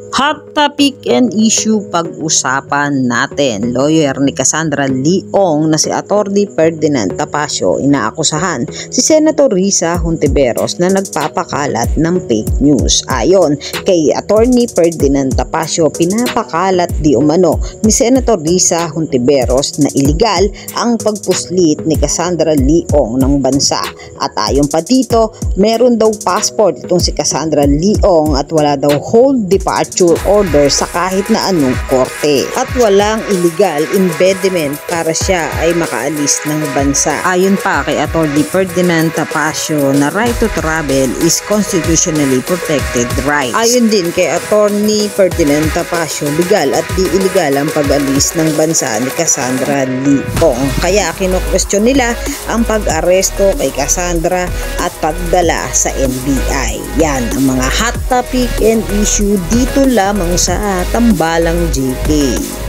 Hot topic and issue pag-usapan natin. Lawyer ni Cassandra Leong na si Atty. Ferdinand Tapacio inaakusahan si Senator Risa Hontiveros na nagpapakalat ng fake news. Ayon kay Atty. Ferdinand Tapacio, pinapakalat di umano ni Senator Risa Hontiveros na iligal ang pagpuslit ni Cassandra Leong ng bansa. At ayon pa dito, meron daw passport itong si Cassandra Leong at wala daw hold departure order sa kahit na anong korte at walang illegal impediment para siya ay makaalis ng bansa. Ayon pa kay Atty. Ferdinand Tapacio na right to travel is constitutionally protected right. Ayon din kay Atty. Ferdinand Tapacio, legal at di illegal ang pag-alis ng bansa ni Cassandra Leong. Kaya kino-question nila ang pag-aresto kay Cassandra at pagdala sa NBI. Yan ang mga hot topic and issue dito lamang sa Tambalang JK.